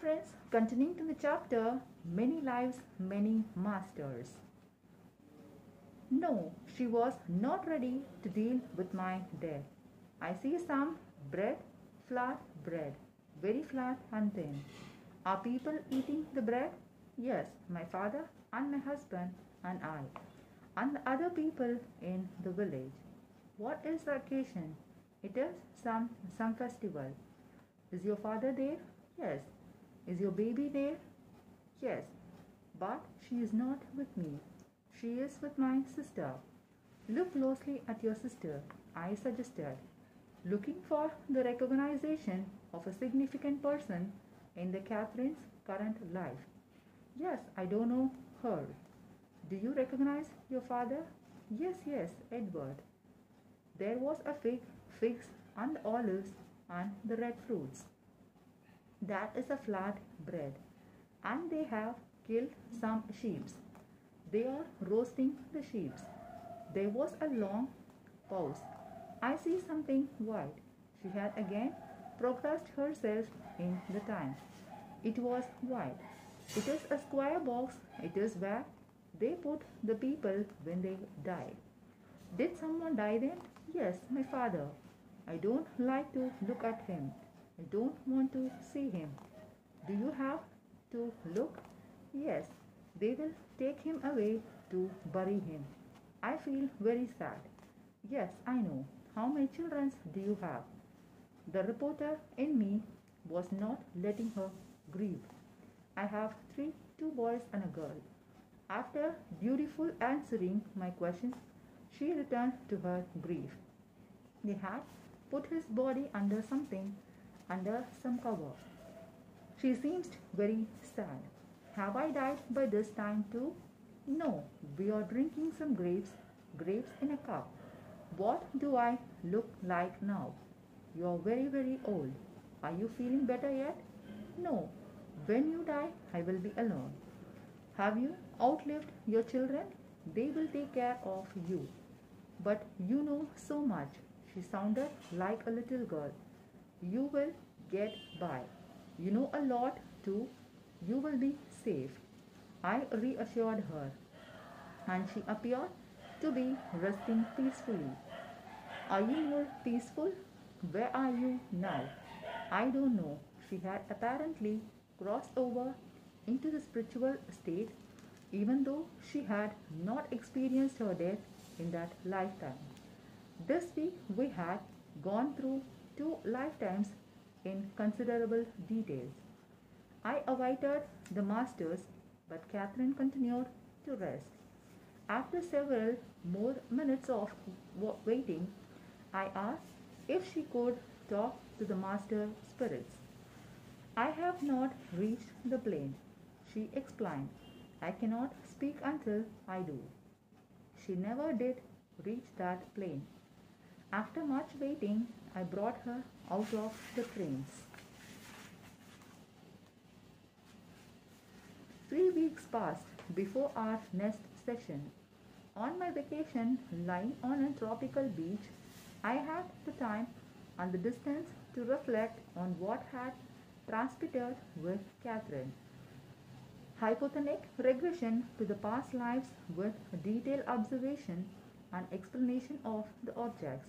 friends, continuing to the chapter Many Lives, Many Masters. No, she was not ready to deal with my death. I see some bread, flat bread, very flat and thin. Are people eating the bread? Yes, my father and my husband and I, and the other people in the village. What is the occasion? It is some festival. Is your father there? Yes. Is your baby there? Yes. But she is not with me. She is with my sister. Look closely at your sister, I suggested, looking for the recognition of a significant person in the Catherine's current life. Yes, I don't know her. Do you recognize your father? Yes, yes, Edward. There was a fig, figs, and olives, and the red fruits. That is a flat bread, and they have killed some sheep. They are roasting the sheep. There was a long pause. I see something white. She had again progressed herself in the time. It was white. It is a square box. It is where they put the people when they died. Did someone die then? Yes, my father. I don't like to look at him. I don't want to see him. Do you have to look? Yes, they will take him away to bury him. I feel very sad. Yes, I know. How many children do you have? The reporter in me was not letting her grieve. I have two boys and a girl. After dutiful answering my questions, she returned to her grief. They had put his body under some cover. She seemed very sad. Have I died by this time too? No, we are drinking some grapes in a cup. What do I look like now? You are very, very old. Are you feeling better yet? No. When you die, I will be alone. Have you outlived your children? They will take care of you. But you know so much. She sounded like a little girl. You will get by. You know a lot too. You will be safe. I reassured her, and she appeared to be resting peacefully. Are you more peaceful? Where are you now? I don't know. She had apparently crossed over into the spiritual state, even though she had not experienced her death in that lifetime. This week we had gone through 2 lifetimes in considerable details. I awaited the masters, but Catherine continued to rest. After several more minutes of waiting, I asked if she could talk to the master spirits. I have not reached the plane, she explained. I cannot speak until I do. She never did reach that plane. After much waiting, I brought her out of the trains. 3 weeks passed before our next session. On my vacation, lying on a tropical beach, I had the time and the distance to reflect on what had transpired with Catherine. Hypothetical regression to the past lives with detailed observation and explanation of the objects,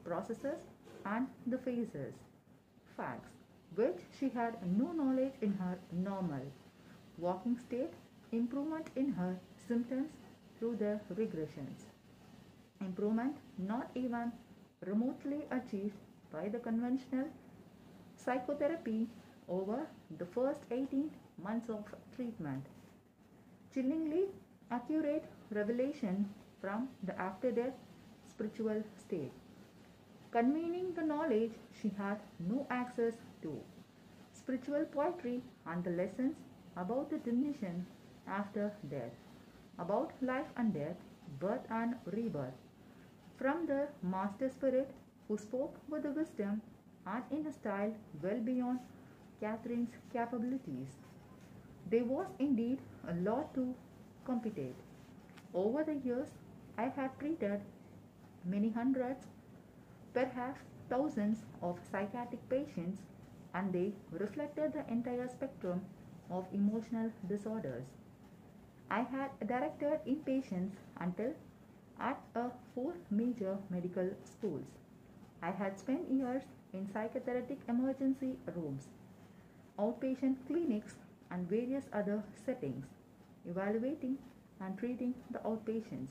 processes, and the phases, facts, which she had no knowledge in her normal walking state, improvement in her symptoms through the regressions, improvement not even remotely achieved by the conventional psychotherapy over the first 18 months of treatment, chillingly accurate revelation from the after-death spiritual state, convening the knowledge she had no access to, spiritual poetry and the lessons about the definition after death, about life and death, birth and rebirth, from the master spirit who spoke with the wisdom and in a style well beyond Catherine's capabilities. There was indeed a lot to compute. Over the years, I had treated many hundreds, perhaps thousands of psychiatric patients and they reflected the entire spectrum of emotional disorders. I had directed inpatients until at four major medical schools. I had spent years in psychiatric emergency rooms, outpatient clinics, and various other settings, evaluating and treating the outpatients.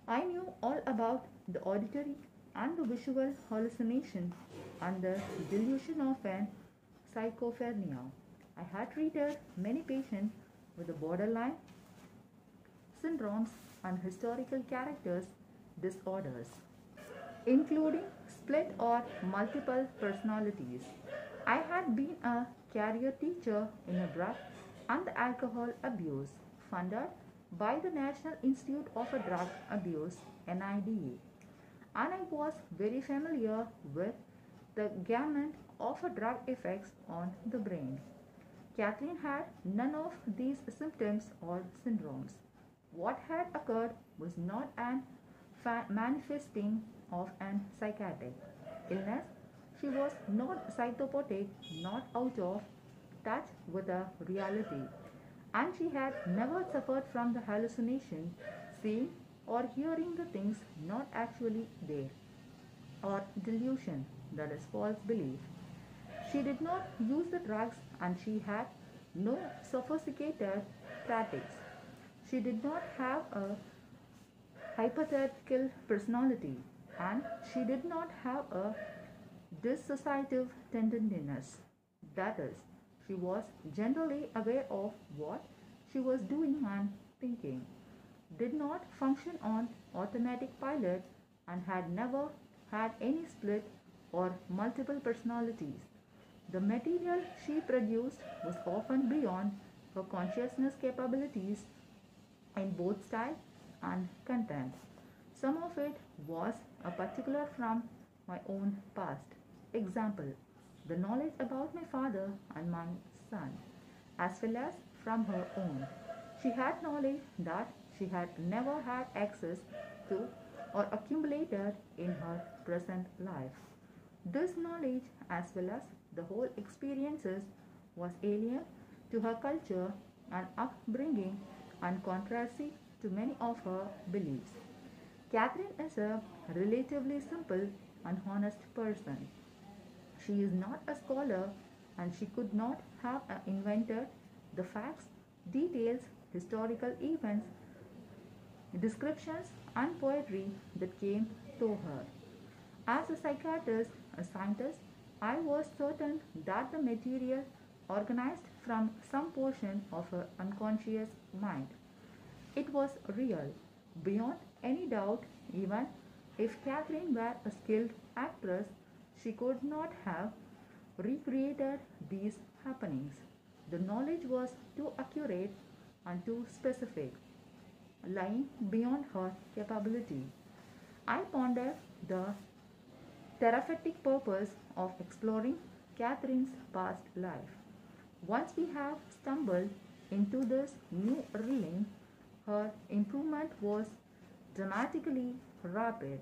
I knew all about the auditory and the visual hallucination and the delusion of an psychophrenia. I had treated many patients with the borderline syndromes and historical characters disorders, including split or multiple personalities. I had been a career teacher in a drug and alcohol abuse funded by the National Institute of Drug Abuse (NIDA), and I was very familiar with the gamut of drug effects on the brain. Catherine had none of these symptoms or syndromes. What had occurred was not an manifesting of an psychiatric illness. She was not psychopathic, not out of touch with the reality, and she had never suffered from the hallucination, seeing or hearing the things not actually there, or delusion, that is false belief. She did not use the drugs and she had no sophisticated tactics. She did not have a hypothetical personality and she did not have a dissociative tendencies. That is, she was generally aware of what she was doing and thinking, did not function on automatic pilot, and had never had any split or multiple personalities. The material she produced was often beyond her consciousness capabilities in both style and content. Some of it was a particular from my own past. Example, the knowledge about my father and my son, as well as from her own. She had knowledge that she had never had access to or accumulated in her present life. This knowledge, as well as the whole experiences, was alien to her culture and upbringing and contrary to many of her beliefs. Catherine is a relatively simple and honest person. She is not a scholar and she could not have invented the facts, details, historical events, descriptions, and poetry that came to her. As a psychiatrist, a scientist, I was certain that the material organized from some portion of her unconscious mind. It was real, beyond any doubt, even if Catherine were a skilled actress, she could not have recreated these happenings. The knowledge was too accurate and too specific, lying beyond her capability. I pondered the therapeutic purpose of exploring Catherine's past life. Once we have stumbled into this new realm, her improvement was dramatically rapid.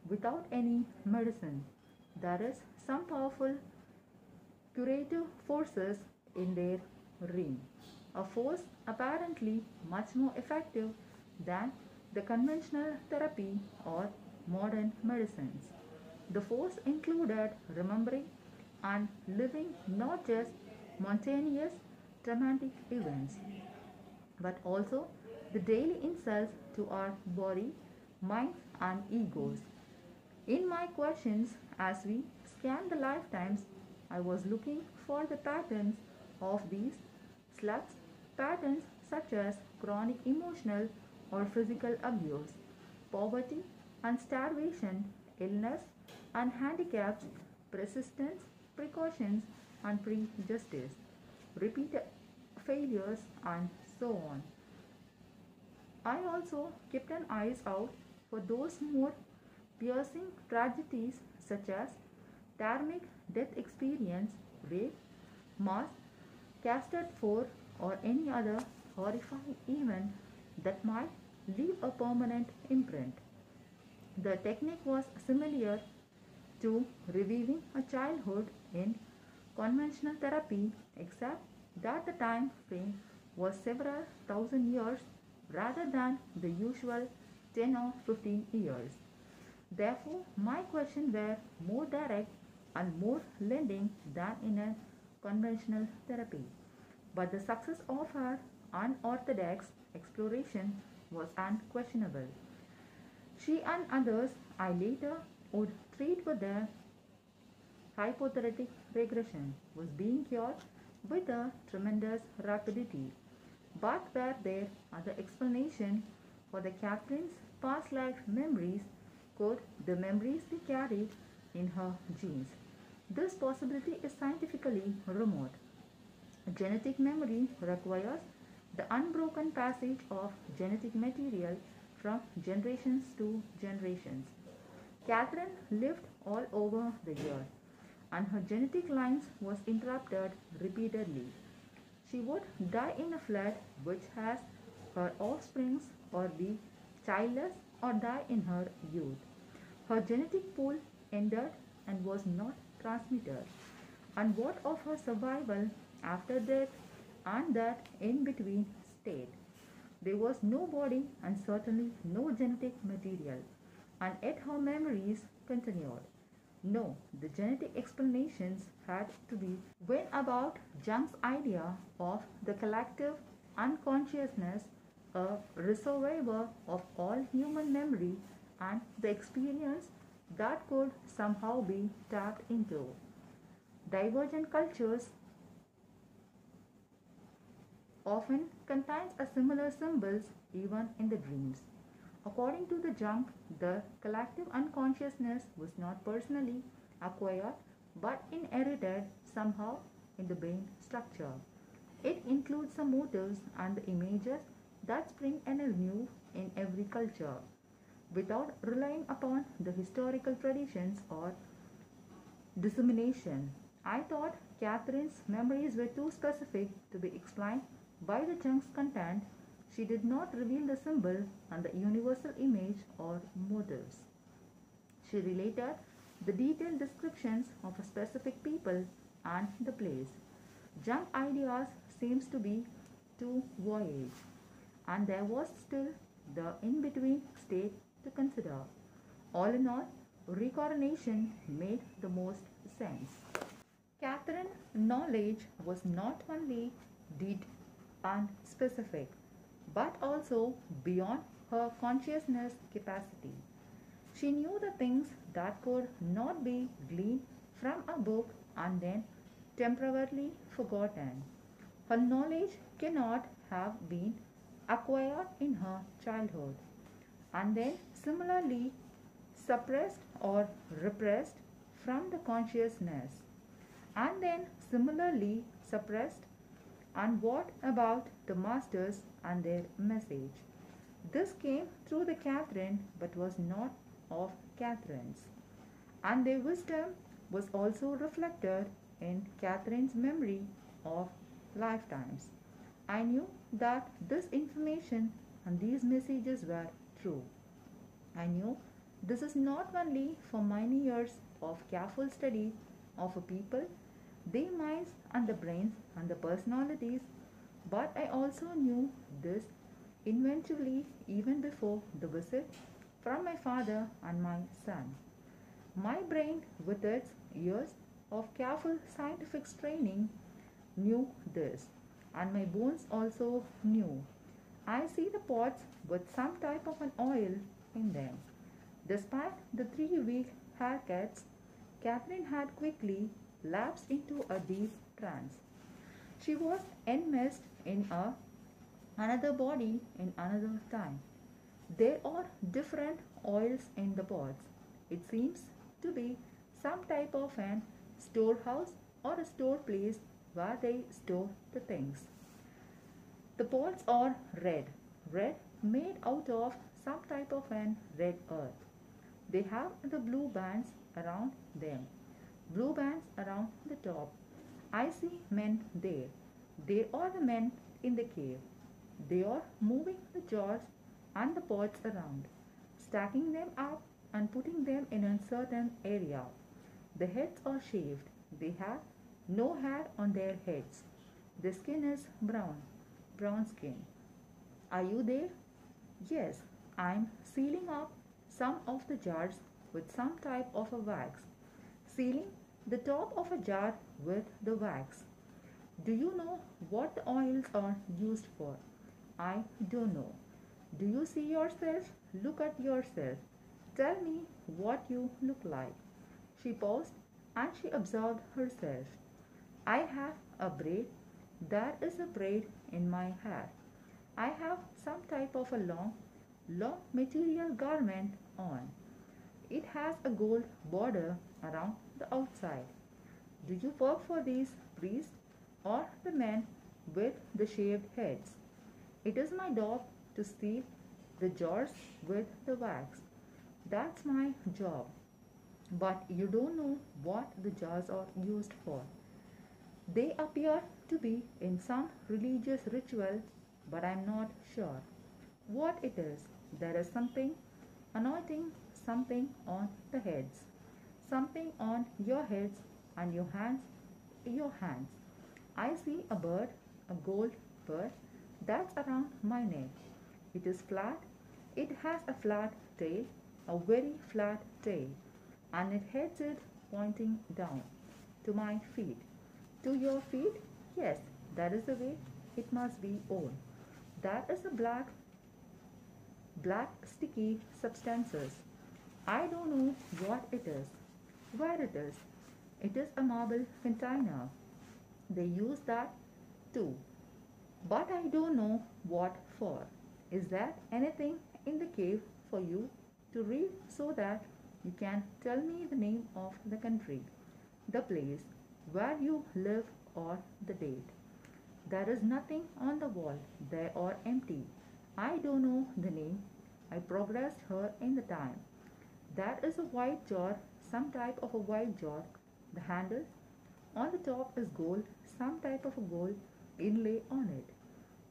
Without any medicine, there is some powerful curative forces in their reign, a force apparently much more effective than the conventional therapy or modern medicines. The force included remembering and living not just spontaneous traumatic events, but also the daily insults to our body, minds, and egos. In my questions, as we scanned the lifetimes, I was looking for the patterns of these slugs, patterns such as chronic emotional or physical abuse, poverty and starvation, illness and handicaps, persistence, precautions, and prejudice, repeated failures, and so on. I also kept an eye out for those more piercing tragedies such as thermic death experience, rape, mass, casted for, or any other horrifying event that might leave a permanent imprint. The technique was similar to reviving a childhood in conventional therapy, except that the time frame was several thousand years rather than the usual 10 or 15 years. Therefore, my questions were more direct and more lending than in a conventional therapy. But the success of her unorthodox exploration was unquestionable. She and others I later would treat with their hypothetic regression was being cured with a tremendous rapidity. But were there other explanations for the Catherine's past life memories? Could the memories be carried in her genes? This possibility is scientifically remote. Genetic memory requires the unbroken passage of genetic material from generations to generations. Catherine lived all over the earth, and her genetic lines was interrupted repeatedly. She would die in a flood which has her offsprings or be childless or die in her youth. Her genetic pool ended and was not transmitted. And what of her survival after death and that in between state? There was no body and certainly no genetic material, and yet her memories continued. No, the genetic explanations had to be when about Jung's idea of the collective unconsciousness, a reservoir of all human memory and the experience that could somehow be tapped into. Divergent cultures often contains a similar symbols even in the dreams. According to the Jung, the collective unconsciousness was not personally acquired but inherited somehow in the brain structure. It includes the motives and the images that spring anew in every culture without relying upon the historical traditions or dissemination. I thought Catherine's memories were too specific to be explained by the Jung's content. She did not reveal the symbol and the universal image or motives. She related the detailed descriptions of a specific people and the place. Junk ideas seems to be too voyage, and there was still the in-between state to consider. All in all, reincarnation made the most sense. Catherine's knowledge was not only deep and specific, but also beyond her consciousness capacity. She knew the things that could not be gleaned from a book and then temporarily forgotten. Her knowledge cannot have been acquired in her childhood and then similarly suppressed or repressed from the consciousness and then similarly suppressed. And what about the masters and their message? This came through the Catherine but was not of Catherine's. And their wisdom was also reflected in Catherine's memory of lifetimes. I knew that this information and these messages were true. I knew this is not only for many years of careful study of a people, their minds and the brains and the personalities, but I also knew this eventually even before the visit from my father and my son. My brain, with its years of careful scientific training, knew this, and my bones also knew. I see the pots with some type of an oil in them. Despite the 3 week haircuts, Catherine had quickly lapsed into a deep trance. She was enmeshed in another body in another time. There are different oils in the pots. It seems to be some type of an storehouse or a store place where they store the things. The pots are red made out of some type of an red earth. They have the blue bands around them, blue bands around the top. I see men there. They are the men in the cave. They are moving the jars and the pots around, stacking them up and putting them in a certain area. The heads are shaved. They have No hair on their heads. The skin is brown, brown skin. Are you there? Yes, I'm sealing up some of the jars with some type of a wax. Sealing the top of a jar with the wax. Do you know what the oils are used for? I don't know. Do you see yourself? Look at yourself. Tell me what you look like. She paused and she observed herself. I have a braid. There is a braid in my hair. I have some type of a long material garment on. It has a gold border around the outside. Do you work for these priests or the men with the shaved heads? It is my job to seal the jars with the wax. That's my job. But you don't know what the jars are used for. They appear to be in some religious ritual, but I'm not sure what it is. There is something anointing something on the heads, something on your heads and your hands. I see a bird, a gold bird that's around my neck. It is flat. It has a flat tail, a very flat tail, and it heads it pointing down to my feet. To your feet? Yes, that is the way it must be worn. That is a black sticky substances. I don't know what it is, where it is. It is a marble container. They use that too. But I don't know what for. Is there anything in the cave for you to read so that you can tell me the name of the country, the place where you live or the date? There is nothing on the wall. They are empty. I don't know the name. I progressed her in the time. There is a white jar, some type of a white jar. The handle on the top is gold, some type of a gold inlay on it.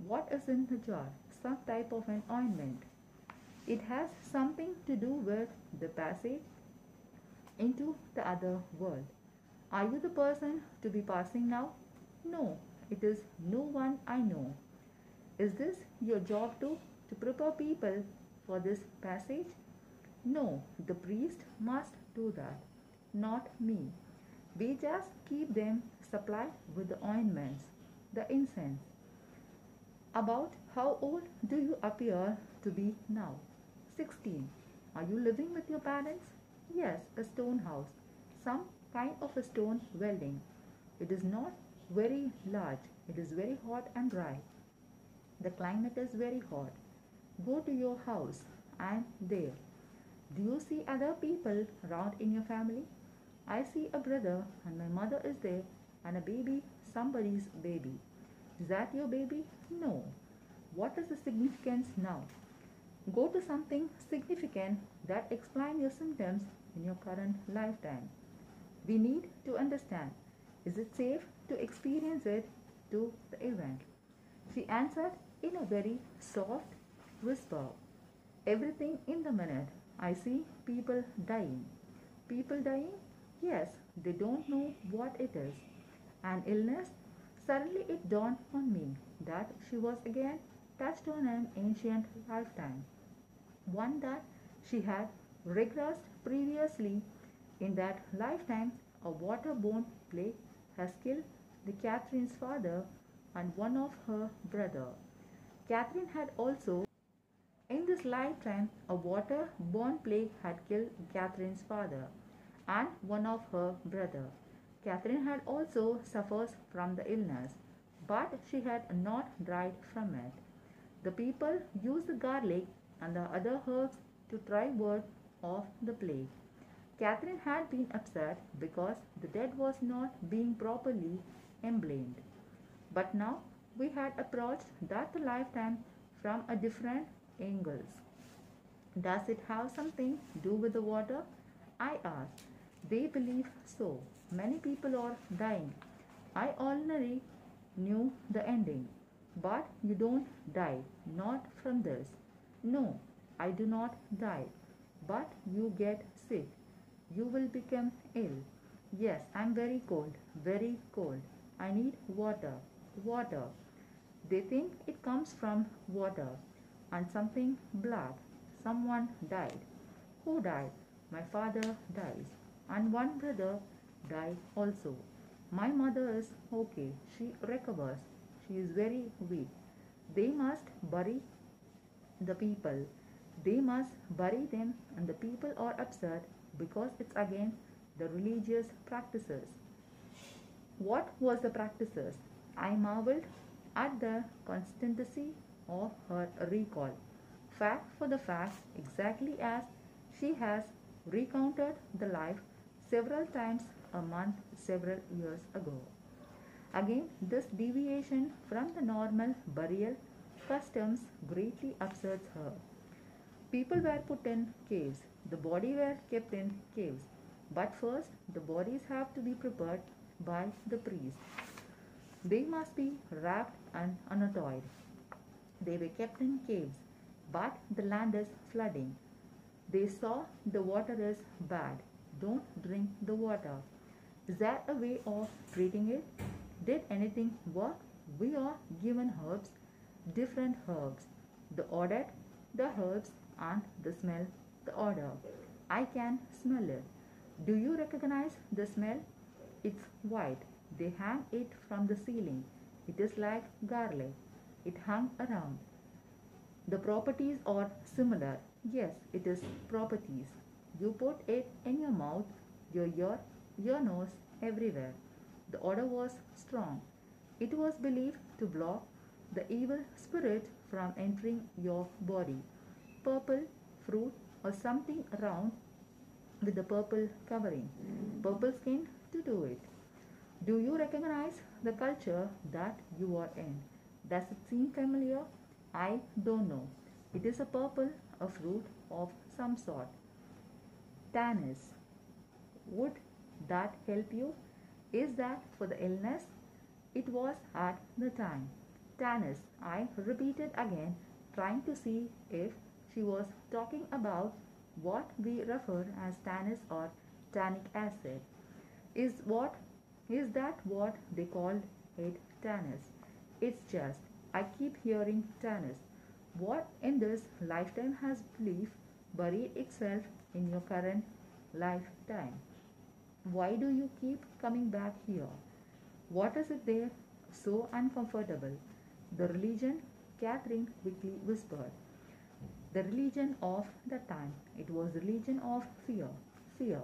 What is in the jar? Some type of an ointment. It has something to do with the passage into the other world. Are you the person to be passing now? No, it is no one I know. Is this your job too, to prepare people for this passage? No, the priest must do that, not me. We just keep them supplied with the ointments, the incense. About how old do you appear to be now? 16. Are you living with your parents? Yes, a stone house, some kind of a stone welding. It is not very large, it is very hot and dry. The climate is very hot. Go to your house. I am there. Do you see other people around in your family? I see a brother and my mother is there and a baby, somebody's baby. Is that your baby? No. What is the significance now? Go to something significant that explains your symptoms in your current lifetime. We need to understand. Is it safe to experience it to the event? She answered in a very soft whisper. Everything in the minute. I see people dying. People dying? Yes, they don't know what it is. An illness? Suddenly it dawned on me that she was again touched on an ancient lifetime. One that she had regressed previously. In that lifetime, a waterborne plague has killed the Catherine's father and one of her brother. Catherine had also, in this lifetime, a water-borne plague had killed Catherine's father and one of her brother. Catherine had also suffered from the illness, but she had not died from it. The people used the garlic and the other herbs to try word of the plague. Catherine had been upset because the dead was not being properly embalmed. But now we had approached that lifetime from a different angles. Does it have something to do with the water? I asked. They believe so. Many people are dying. I already knew the ending. But you don't die, not from this. No, I do not die. But you get sick. You will become ill. Yes, I'm very cold, very cold. I need water, water. They think it comes from water and something black. Someone died. Who died? My father dies. And one brother died also. My mother is okay. She recovers. She is very weak. They must bury the people. They must bury them, and the people are upset because it's against the religious practices. What was the practices? I marveled at the constancy of her recall. Fact for the facts, exactly as she has recounted the life several times a month several years ago. Again, this deviation from the normal burial customs greatly upsets her. People were put in caves, the body were kept in caves. But first, the bodies have to be prepared by the priest. They must be wrapped and unatoid. They were kept in caves, but the land is flooding. They saw the water is bad. Don't drink the water. Is that a way of treating it? Did anything work? We are given herbs, different herbs. The order, the herbs, and the smell, the odor. I can smell it. Do you recognize the smell? It's white. They hang it from the ceiling. It is like garlic. It hung around. The properties are similar. Yes, it is properties. You put it in your mouth, your ear, your nose, everywhere. The odor was strong. It was believed to block the evil spirit from entering your body. Purple fruit or something round with the purple covering. Purple skin to do it. Do you recognize the culture that you are in? Does it seem familiar? I don't know. It is a purple, a fruit of some sort. Tannins. Would that help you? Is that for the illness? It was at the time. Tannins, I repeated again, trying to see if she was talking about what we refer as tannins or tannic acid. Is what is that what they called it tannins? It's just I keep hearing tannins. What in this lifetime has belief buried itself in your current lifetime? Why do you keep coming back here? What is it there so uncomfortable? The religion, Catherine quickly whispered. The religion of the time. It was religion of fear. Fear.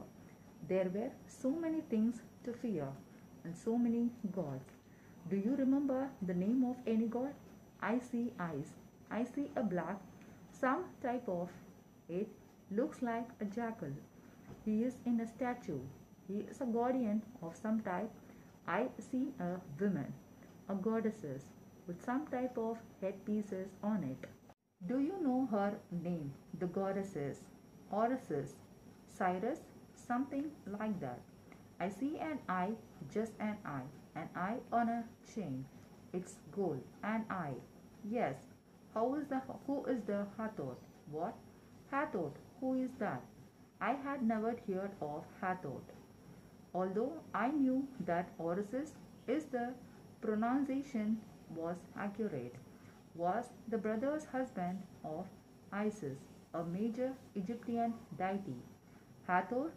There were so many things to fear and so many gods. Do you remember the name of any god? I see eyes. I see a black, some type of it looks like a jackal. He is in a statue. He is a guardian of some type. I see a woman, a goddesses with some type of headpieces on it. Do you know her name? The goddesses, Orisis, Cyrus, something like that. I see an eye, just an eye on a chain. It's gold, an eye. Yes. Who is the Hathor? What? Hathor, who is that? I had never heard of Hathor. Although I knew that Orisis is the pronunciation was accurate, was the brother's husband of Isis, a major Egyptian deity. Hathor,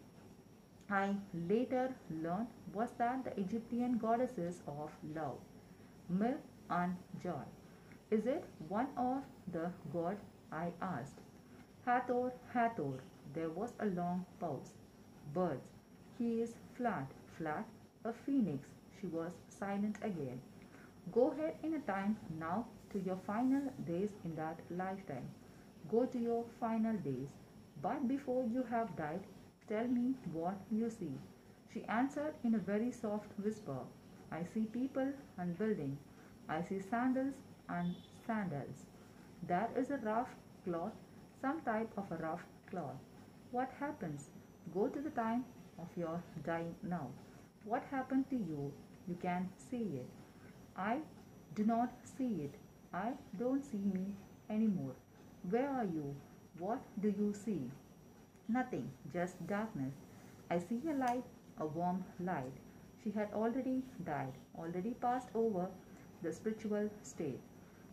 I later learned, was that the Egyptian goddesses of love, milk, and joy. Is it one of the god? I asked. Hathor, Hathor. There was a long pause. Birds. He is flat, flat, a phoenix. She was silent again. Go ahead in a time now to your final days in that lifetime. Go to your final days. But before you have died, tell me what you see. She answered in a very soft whisper. I see people and building. I see sandals and sandals. There is a rough cloth, some type of a rough cloth. What happens? Go to the time of your dying now. What happened to you? You can see it. I do not see it. I don't see me anymore. Where are you? What do you see? Nothing, just darkness. I see a light a warm light. She had already died, already passed over the spiritual state.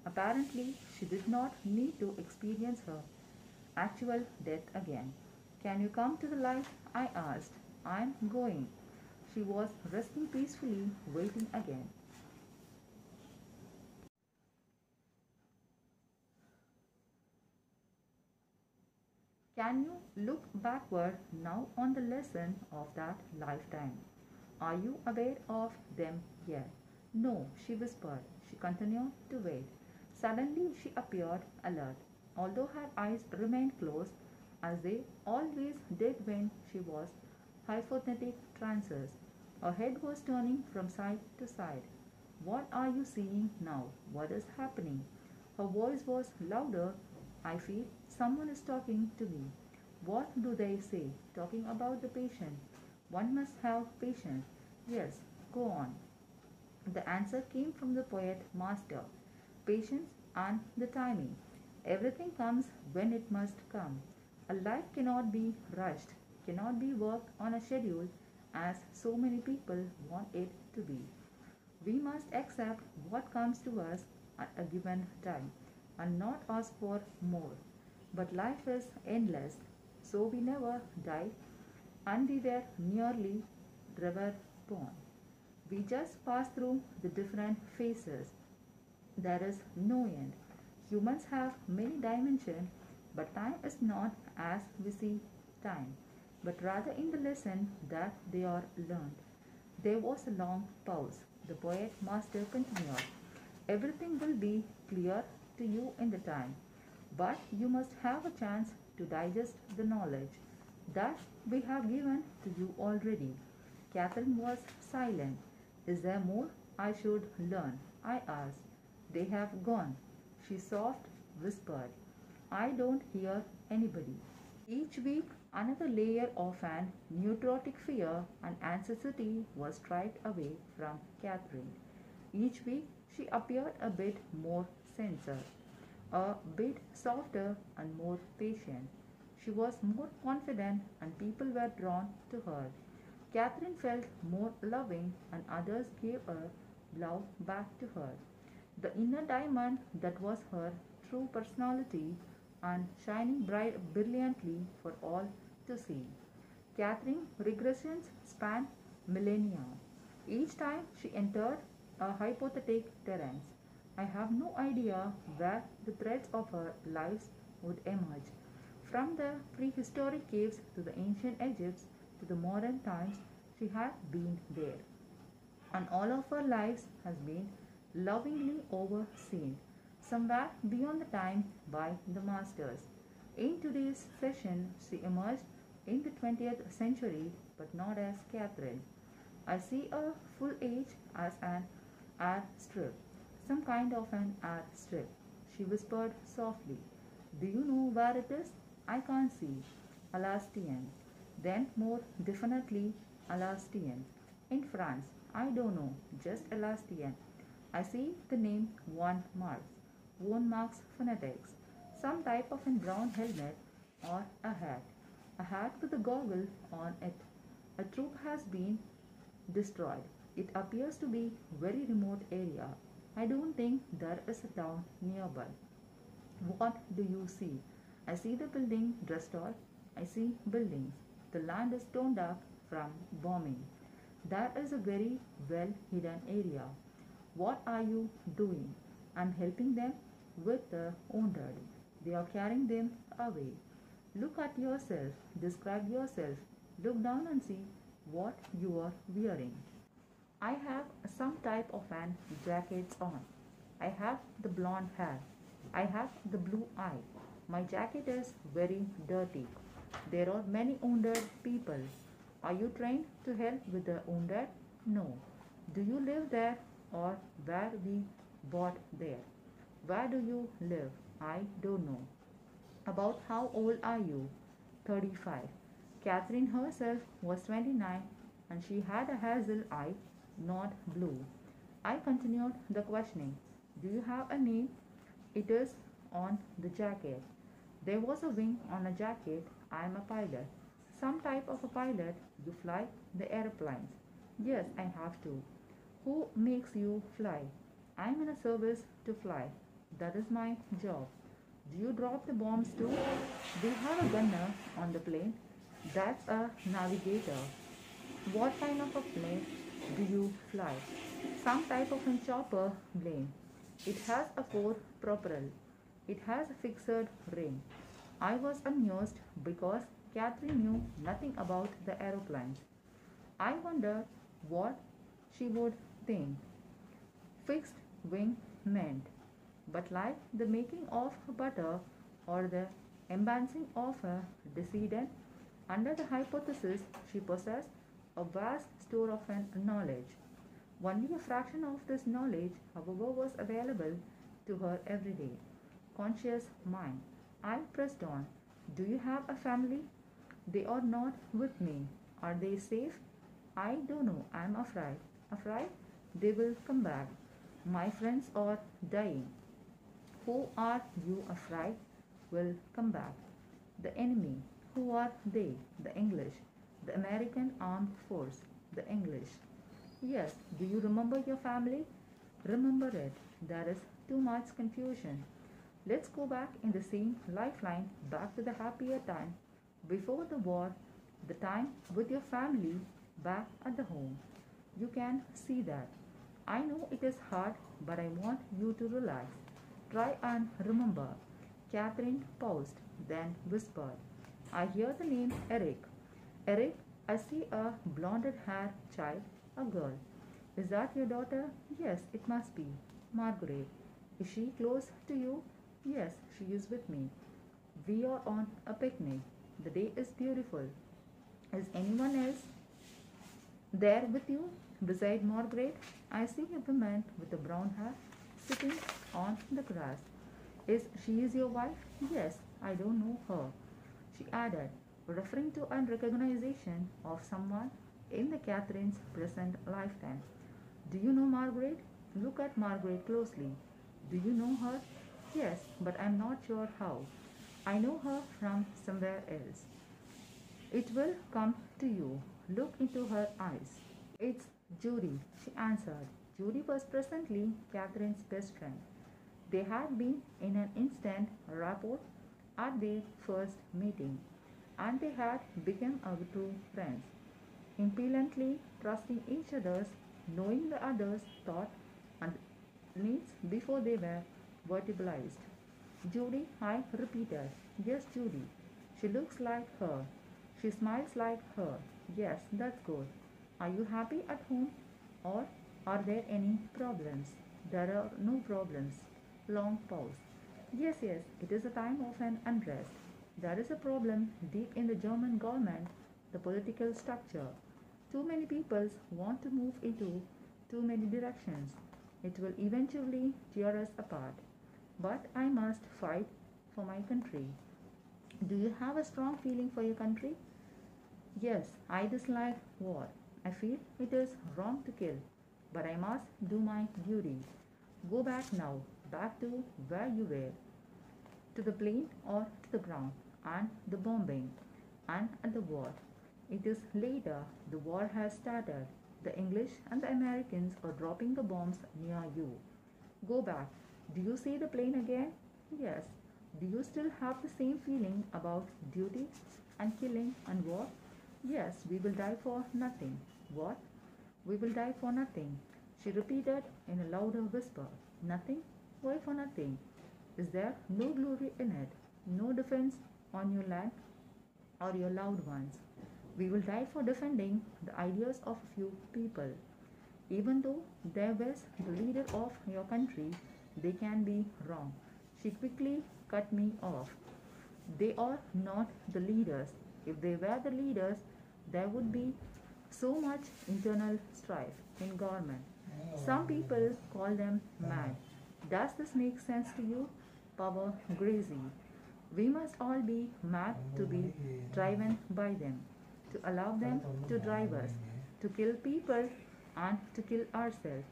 Apparently, she did not need to experience her actual death again. Can you come to the light? I asked. I'm going. She was resting peacefully, waiting again. Can you look backward now on the lesson of that lifetime? Are you aware of them yet? No, she whispered. She continued to wait. Suddenly she appeared alert, although her eyes remained closed, as they always did when she was hypnotic trances. Her head was turning from side to side. What are you seeing now? What is happening? Her voice was louder. I feel someone is talking to me. What do they say? Talking about the patient. One must have patience. Yes, go on. The answer came from the poet master. Patience and the timing. Everything comes when it must come. A life cannot be rushed, cannot be worked on a schedule as so many people want it to be. We must accept what comes to us at a given time and not ask for more. But life is endless, so we never die and we were nearly never born. We just pass through the different phases. There is no end. Humans have many dimensions, but time is not as we see time, but rather in the lesson that they are learned. There was a long pause. The poet master continued. Everything will be clear to you in the time, but you must have a chance to digest the knowledge that we have given to you already. Catherine was silent. Is there more I should learn? I asked. They have gone, she soft whispered. I don't hear anybody. Each week, another layer of an neurotic fear and anxiety was stripped away from Catherine. Each week, she appeared a bit more sincere, a bit softer and more patient. She was more confident, and people were drawn to her. Catherine felt more loving, and others gave her love back to her. The inner diamond that was her true personality and shining brilliantly for all to see. Catherine's regressions spanned millennia. Each time she entered a hypothetical terrain, I have no idea where the threads of her lives would emerge. From the prehistoric caves to the ancient Egypt to the modern times, she had been there. And all of her lives has been lovingly overseen, somewhere beyond the time by the masters. In today's session, she emerged in the 20th century, but not as Catherine. I see a full age as an air strip, some kind of an air strip. She whispered softly. Do you know where it is? I can't see. Alastian. Then more definitely Alastian. In France. I don't know. Just Alastian. I see the name Von Marx. Von Marx phonetics. Some type of a brown helmet or a hat. A hat with a goggle on it. A troop has been destroyed. It appears to be very remote area. I don't think there is a town nearby. What do you see? I see the building destroyed. I see buildings. The land is torn up from bombing. That is a very well hidden area. What are you doing? I'm helping them with the wounded. They are carrying them away. Look at yourself. Describe yourself. Look down and see what you are wearing. I have some type of an jacket on. I have the blonde hair. I have the blue eye. My jacket is very dirty. There are many wounded people. Are you trained to help with the wounded? No. Do you live there or were we bought there? Where do you live? I don't know. About how old are you? 35. Catherine herself was 29 and she had a hazel eye, not blue. I continued the questioning. Do you have a name? It is on the jacket. There was a wing on a jacket. I am a pilot. some type of a pilot. You fly the aeroplanes. Yes, I have to. Who makes you fly? I'm in a service to fly. That is my job. Do you drop the bombs too? We have a gunner on the plane. That's a navigator. What kind of a plane do you fly? Some type of a chopper plane. It has a four propeller. It has a fixed ring. I was amused because Catherine knew nothing about the aeroplanes. I wondered what she would think fixed wing meant. But like the making of butter or the embanking of a decedent, under the hypothesis she possessed a vast store of knowledge. Only a fraction of this knowledge, however, was available to her everyday, conscious mind. I pressed on. Do you have a family? They are not with me. Are they safe? I don't know. I am afraid. Afraid? They will come back. My friends are dying. Who are you afraid will come back? The enemy. Who are they? The English. The American Armed Force. The English. Yes. Do you remember your family? Remember it. There is too much confusion. Let's go back in the same lifeline back to the happier time before the war, the time with your family back at the home. You can see that. I know it is hard, but I want you to relax. Try and remember. Catherine paused, then whispered, I hear the name Eric. Eric, I see a blonde haired child, a girl. Is that your daughter? Yes, it must be. Margaret. Is she close to you? Yes, she is with me. We are on a picnic. The day is beautiful. Is anyone else there with you? Beside Margaret, I see a woman with a brown hair sitting on the grass. Is she your wife? Yes, I don't know her. She added, referring to a recognition of someone in the Catherine's present lifetime. Do you know Margaret? Look at Margaret closely. Do you know her? Yes, but I'm not sure how. I know her from somewhere else. It will come to you. Look into her eyes. It's Judy, she answered. Judy was presently Catherine's best friend. They had been in an instant rapport at their first meeting, and they had become a true friends, impellently trusting each other's, knowing the other's thought and needs before they were verbalized. Judy, I repeated. Yes, Judy. She looks like her. She smiles like her. Yes, that's good. Are you happy at home? Or are there any problems? There are no problems. Long pause. Yes, yes, it is a time of an unrest. There is a problem deep in the German government, the political structure. Too many peoples want to move into too many directions. It will eventually tear us apart. But I must fight for my country. Do you have a strong feeling for your country? Yes, I dislike war. I feel it is wrong to kill, but I must do my duty. Go back now, back to where you were, to the plane or to the ground, and the bombing, and at the war. It is later, the war has started. The English and the Americans are dropping the bombs near you. Go back. Do you see the plane again? Yes. Do you still have the same feeling about duty and killing and war? Yes, we will die for nothing. What? We will die for nothing. She repeated in a louder whisper. Nothing? Why for nothing? Is there no glory in it? No defense on your land or your loved ones? We will die for defending the ideas of a few people. Even though they were the leader of your country, they can be wrong. She quickly cut me off. They are not the leaders. If they were the leaders, there would be so much internal strife in government. Some people call them mad. Does this make sense to you? Power crazy. We must all be mad to be driven by them, to allow them to drive us, to kill people and to kill ourselves.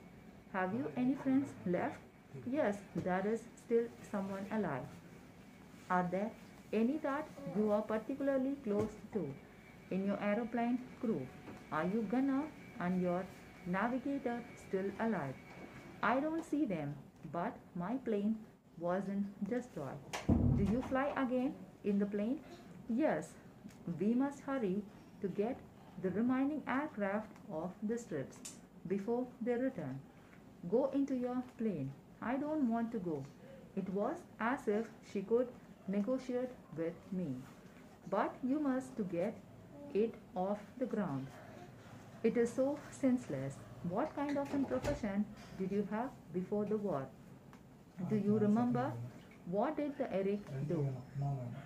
Have you any friends left? Yes, there is still someone alive. Are there any that you are particularly close to? in your aeroplane crew? Are you gunner and your navigator still alive? I don't see them, but my plane wasn't destroyed. Do you fly again in the plane? Yes, we must hurry to get the remaining aircraft off the strips before they return. Go into your plane. I don't want to go. It was as if she could negotiate with me. But you must to get it off the ground. It is so senseless. What kind of a profession did you have before the war? Do you remember? What did the Eric do?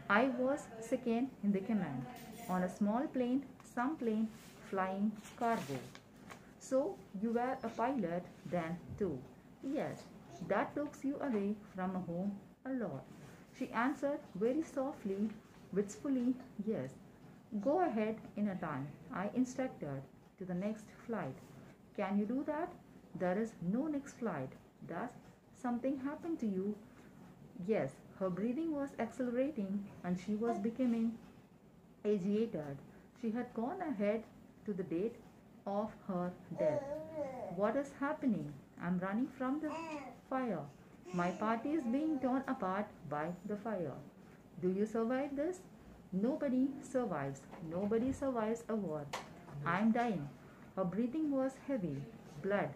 I was second in the command on a small plane, some plane flying cargo. So you were a pilot then too? Yes, that takes you away from home a lot. She answered very softly, wistfully, yes. Go ahead in a time, I instructed, to the next flight. Can you do that? There is no next flight. Does something happen to you? Yes, her breathing was accelerating and she was becoming agitated. She had gone ahead to the date of her death. What is happening? I'm running from the fire. My party is being torn apart by the fire. Do you survive this? Nobody survives. Nobody survives a war. I'm dying. Her breathing was heavy. Blood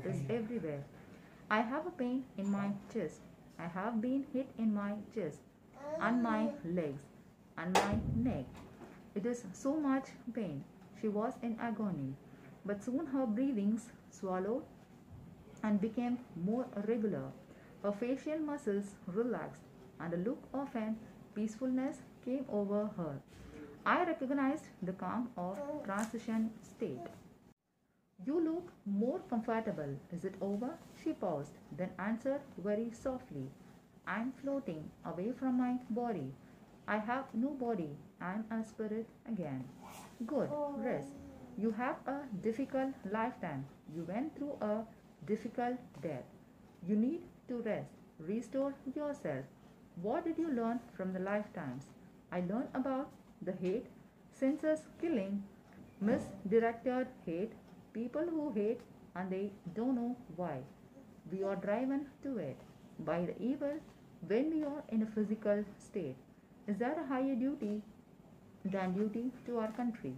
is everywhere. I have a pain in my chest. I have been hit in my chest and my legs and my neck. It is so much pain. She was in agony. But soon her breathings swallowed and became more regular. Her facial muscles relaxed and a look of an peacefulness came over her. I recognized the calm of transition state. You look more comfortable. Is it over? She paused, then answered very softly. I am floating away from my body. I have no body. I am a spirit again. Good. Rest. You have a difficult lifetime. You went through a difficult death. You need to rest. Restore yourself. What did you learn from the lifetimes? I learned about the hate, senseless killing, misdirected hate, people who hate and they don't know why. We are driven to it by the evil when we are in a physical state. Is there a higher duty than duty to our country?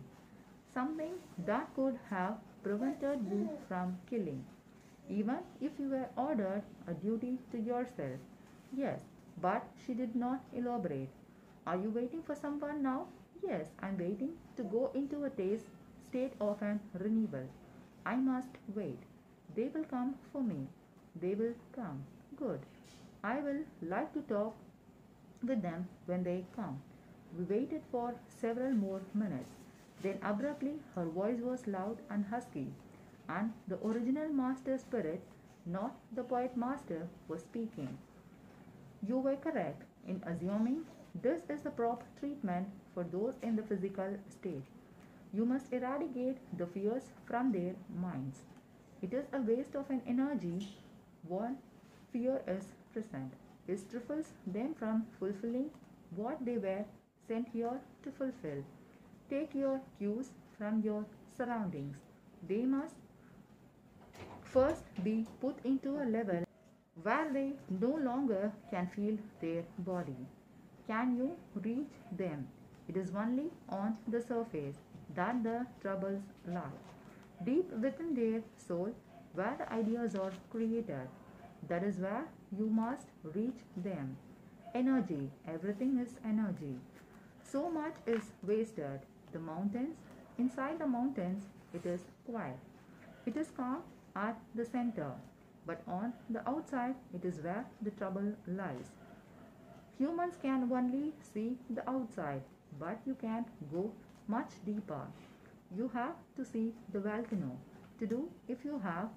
Something that could have prevented you from killing, even if you were ordered a duty to yourself. Yes, but she did not elaborate. Are you waiting for someone now? Yes, I'm waiting to go into a state of an renewal. I must wait. They will come for me. They will come. Good. I will like to talk with them when they come. We waited for several more minutes. Then abruptly her voice was loud and husky, and the original master spirit, not the poet master, was speaking. You were correct in assuming this is the proper treatment for those in the physical state. You must eradicate the fears from their minds. It is a waste of an energy while fear is present. It stifles them from fulfilling what they were sent here to fulfill. Take your cues from your surroundings. They must first be put into a level where they no longer can feel their body. Can you reach them? It is only on the surface that the troubles lie. Deep within their soul, where the ideas are created, that is where you must reach them. Energy, everything is energy. So much is wasted. The mountains, inside the mountains, it is quiet. It is calm at the center, but on the outside, it is where the trouble lies. Humans can only see the outside, but you can't go much deeper. You have to see the volcano to do if you have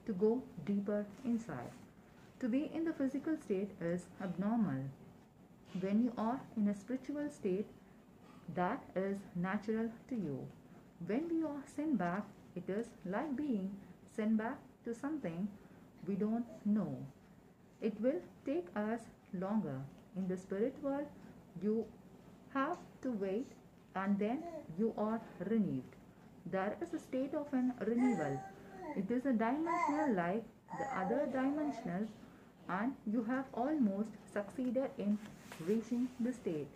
to go deeper inside. To be in the physical state is abnormal. When you are in a spiritual state, that is natural to you. When we are sent back, it is like being sent back to something we don't know. It will take us longer. In the spirit world, you have to wait and then you are renewed. There is a state of an renewal. It is a dimensional like the other dimensional, and you have almost succeeded in reaching the state.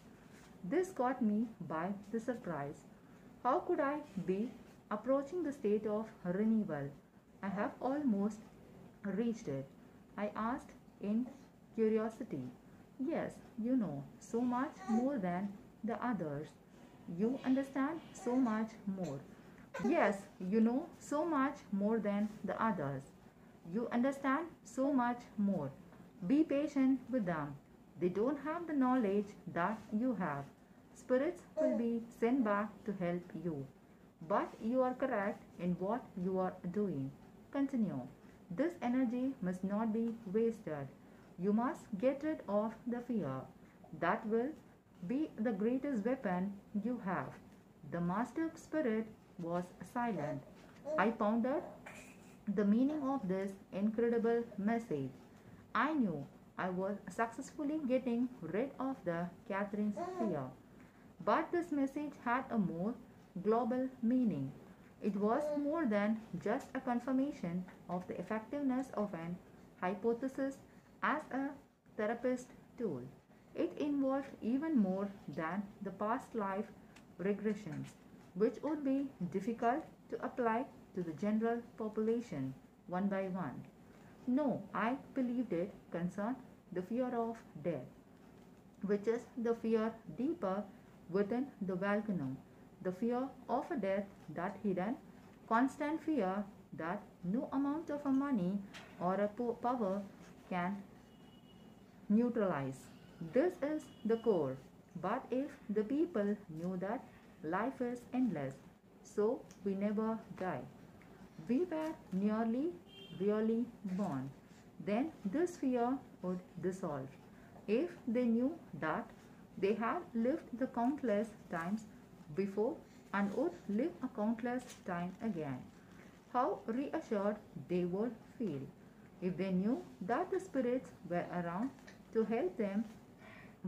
This caught me by the surprise. How could I be approaching the state of renewal? I have almost reached it. I asked in curiosity. Yes, you know so much more than the others. You understand so much more. Yes, you know so much more than the others. You understand so much more. Be patient with them. They don't have the knowledge that you have. Spirits will be sent back to help you. But you are correct in what you are doing. Continue. This energy must not be wasted. You must get rid of the fear. That will be the greatest weapon you have. The master spirit was silent. I pondered the meaning of this incredible message. I knew I was successfully getting rid of the Catherine's fear. But this message had a more global meaning. It was more than just a confirmation of the effectiveness of an hypothesis as a therapist tool. It involved even more than the past life regressions, which would be difficult to apply to the general population one by one. No, I believed it concerned the fear of death, which is the fear deeper within the volcano, the fear of a death that hidden, constant fear that no amount of money or a power can neutralize. This is the core. But if the people knew that life is endless, so we never die, we were nearly really born, then this fear would dissolve. If they knew that they had lived the countless times before and would live a countless time again, how reassured they would feel. If they knew that the spirits were around to help them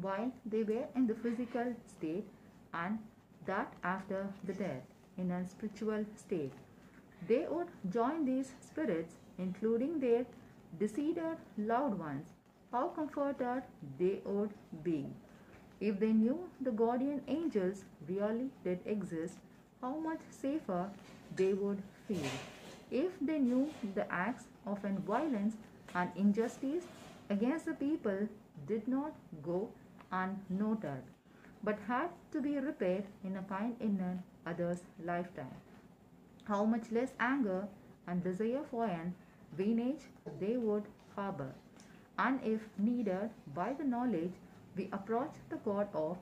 while they were in the physical state, and that after the death, in a spiritual state, they would join these spirits, including their deceased loved ones, how comforted they would be. If they knew the guardian angels really did exist, how much safer they would feel. If they knew the acts of violence and injustice against the people did not go unnoted, but had to be repaired in a kind in another's lifetime, how much less anger and desire for an vengeance they would harbor. And if needed by the knowledge, we approach the God of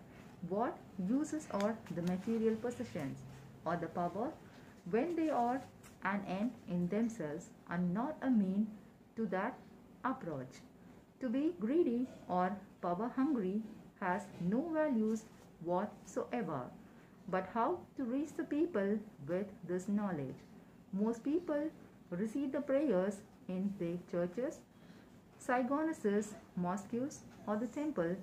what uses are the material possessions or the power when they are an end in themselves and not a mean to that approach. To be greedy or power hungry has no values whatsoever. But how to reach the people with this knowledge? Most people receive the prayers in their churches, synagogues, mosques, or the temple,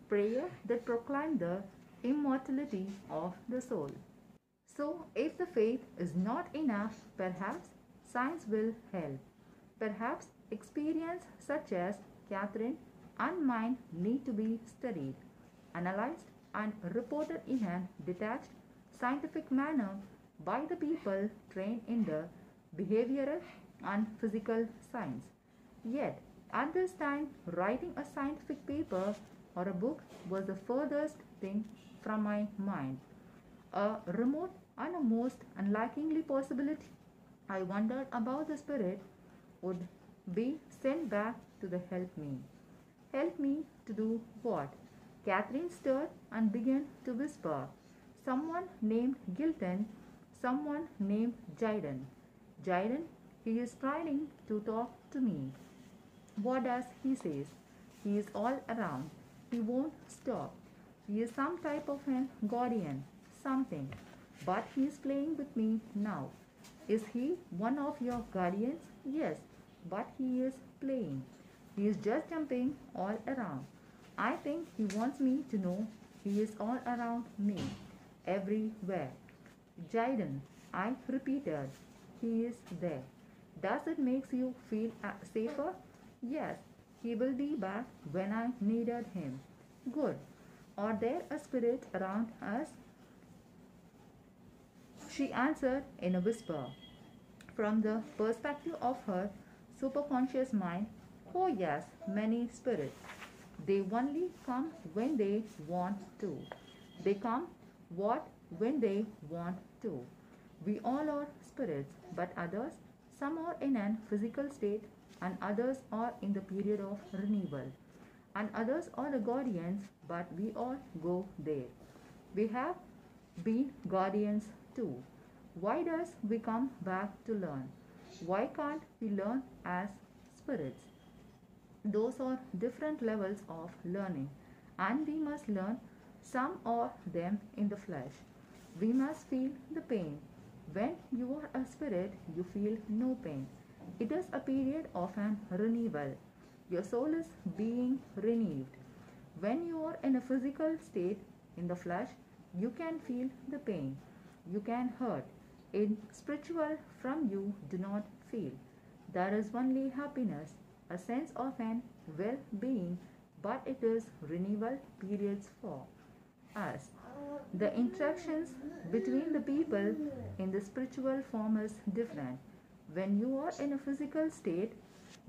prayer that proclaim the immortality of the soul. So, if the faith is not enough, perhaps science will help. Perhaps experience such as Catherine and mine need to be studied, analyzed, and reported in a detached, scientific manner by the people trained in the behavioral and physical science. Yet, at this time, writing a scientific paper or a book was the furthest thing from my mind. A remote and a most unlikely possibility. I wondered about the spirit would be sent back to the help me. Help me to do what? Catherine stirred and began to whisper. Someone named Gilton, someone named Jaden. Jaden, he is trying to talk to me. What does he say? He is all around. He won't stop. He is some type of an guardian, something. But he is playing with me now. Is he one of your guardians? Yes, but he is playing. He is just jumping all around. I think he wants me to know he is all around me. everywhere. Jaden, I repeated. He is there. Does it make you feel safer? Yes, he will be back when I needed him. Good. Are there a spirit around us? She answered in a whisper. From the perspective of her superconscious mind, oh yes, many spirits. They only come when they want to. They come what when they want to. We all are spirits, but others, some are in an physical state, and others are in the period of renewal, and others are the guardians, but we all go there. We have been guardians too. Why does we come back to learn? Why can't we learn as spirits? Those are different levels of learning, and we must learn some of them in the flesh. We must feel the pain. When you are a spirit, you feel no pain. It is a period of an renewal. Your soul is being renewed. When you are in a physical state, in the flesh, you can feel the pain. You can hurt. In spiritual, from you do not feel. There is only happiness, a sense of an well-being, but it is renewal periods for us. The interactions between the people in the spiritual form is different. When you are in a physical state,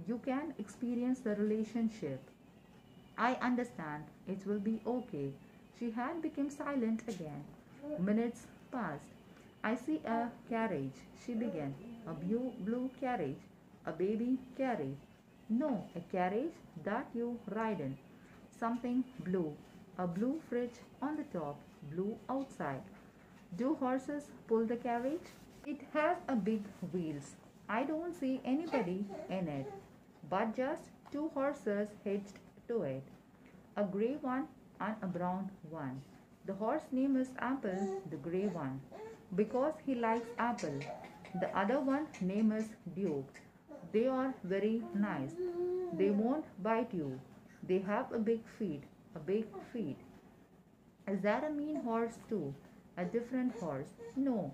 you can experience the relationship. I understand. It will be okay. She had become silent again. Minutes passed. I see a carriage, she began. A blue carriage. A baby carriage. No, a carriage that you ride in. Something blue. A blue fridge on the top. Blue outside. Do horses pull the carriage? It has a big wheels. I don't see anybody in it, but just two horses hitched to it. A grey one and a brown one. The horse name is Apple, the grey one, because he likes apple. The other one name is Duke. They are very nice. They won't bite you. They have a big feet, a big feet. Is that a mean horse too? A different horse? No,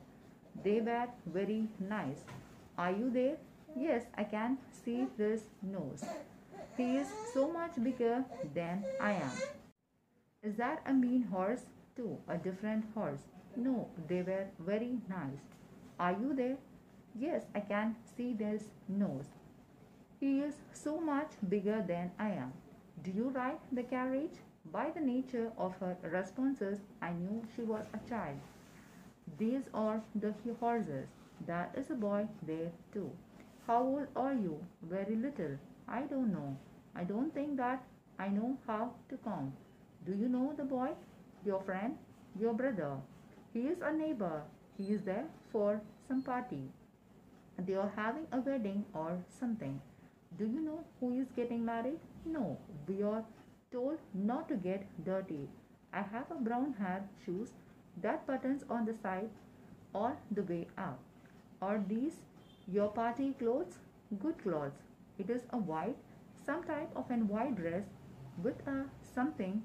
they were very nice. Are you there? Yes, I can see his nose. He is so much bigger than I am. Is that a mean horse too? A different horse? No, they were very nice. Are you there? Yes, I can see this nose. He is so much bigger than I am. Do you ride the carriage? By the nature of her responses, I knew she was a child. These are the horses. There is a boy there too. How old are you? Very little. I don't know. I don't think that I know how to count. Do you know the boy? Your friend? Your brother? He is a neighbor. He is there for some party. They are having a wedding or something. Do you know who is getting married? No. We are told not to get dirty. I have a brown hair, shoes, that buttons on the side all the way up. Are these your party clothes? Good clothes. It is a white, some type of an white dress with a something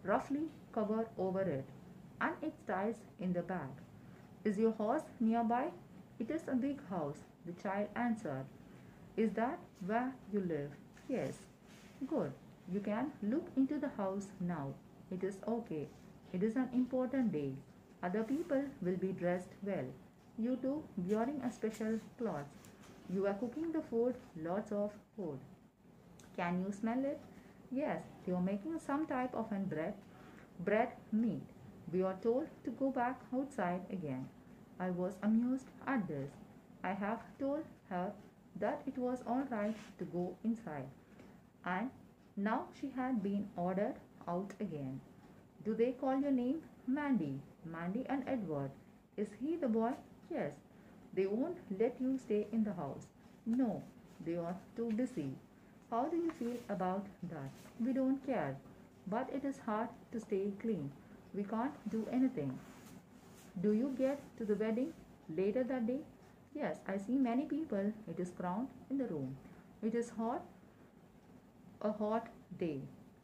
roughly covered over it, and it ties in the back. Is your house nearby? It is a big house, the child answered. Is that where you live? Yes. Good. You can look into the house now. It is okay. It is an important day. Other people will be dressed well. You too, wearing a special cloth. You are cooking the food, lots of food. Can you smell it? Yes, you are making some type of an bread meat. We are told to go back outside again. I was amused at this. I have told her that it was all right to go inside. And now she had been ordered out again. Do they call your name? Mandy. Mandy and Edward. Is he the boy? Yes. They won't let you stay in the house. No, they are too busy. How do you feel about that? We don't care. But it is hard to stay clean. We can't do anything. Do you get to the wedding later that day? Yes, I see many people. It is crowded in the room. It is hot, a hot day.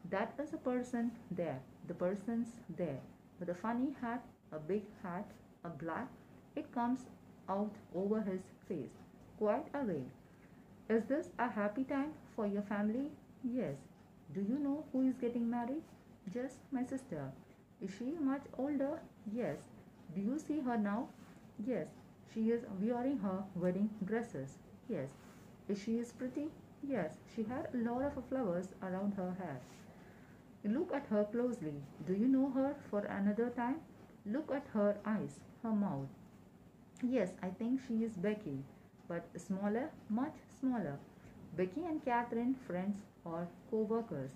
That is a person there. The person's there with a funny hat, a big hat, a black. It comes out over his face, quite a veil. Is this a happy time for your family? Yes. Do you know who is getting married? Just my sister. Is she much older? Yes. Do you see her now? Yes. She is wearing her wedding dresses. Yes. Is she pretty? Yes. She had a lot of flowers around her hair. Look at her closely. Do you know her for another time? Look at her eyes, her mouth. Yes, I think she is Becky, but smaller, much smaller. Becky and Catherine, friends or co workers.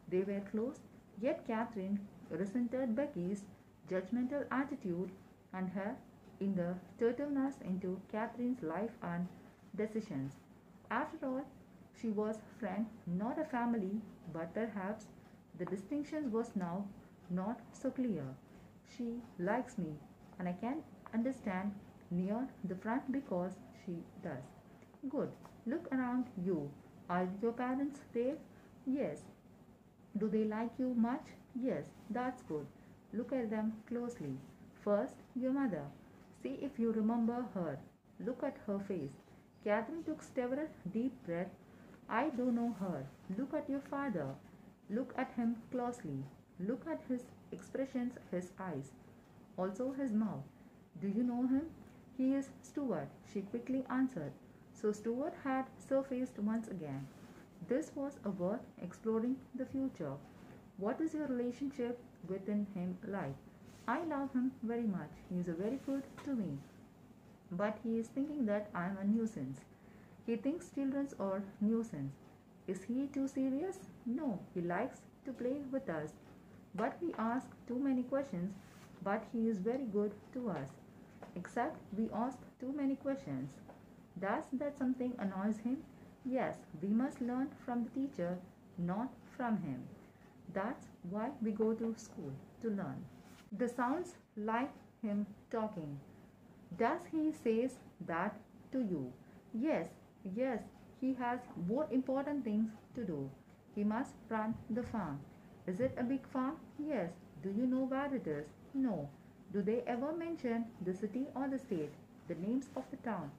They were close, yet Catherine resented Becky's judgmental attitude and her in the turtleness into Catherine's life and decisions. After all, she was friend, not a family, but perhaps the distinction was now not so clear. She likes me, and I can understand near the front because she does. Good. Look around you. Are your parents there? Yes. Do they like you much? Yes. That's good. Look at them closely. First, your mother. See if you remember her. Look at her face. Catherine took several deep breaths. I don't know her. Look at your father. Look at him closely. Look at his expressions, his eyes, also his mouth. Do you know him? He is Stuart, she quickly answered. So Stuart had surfaced once again. This was a worth exploring the future. What is your relationship with him like? I love him very much. He is very good to me. But he is thinking that I am a nuisance. He thinks children are nuisance. Is he too serious? No, he likes to play with us. But we ask too many questions, but he is very good to us. Except we ask too many questions. Does that something annoys him? Yes, we must learn from the teacher, not from him. That's why we go to school, to learn. The sounds like him talking. Does he says that to you? Yes, yes, he has more important things to do. He must run the farm. Is it a big farm? Yes. Do you know where it is? No. Do they ever mention the city or the state, the names of the town?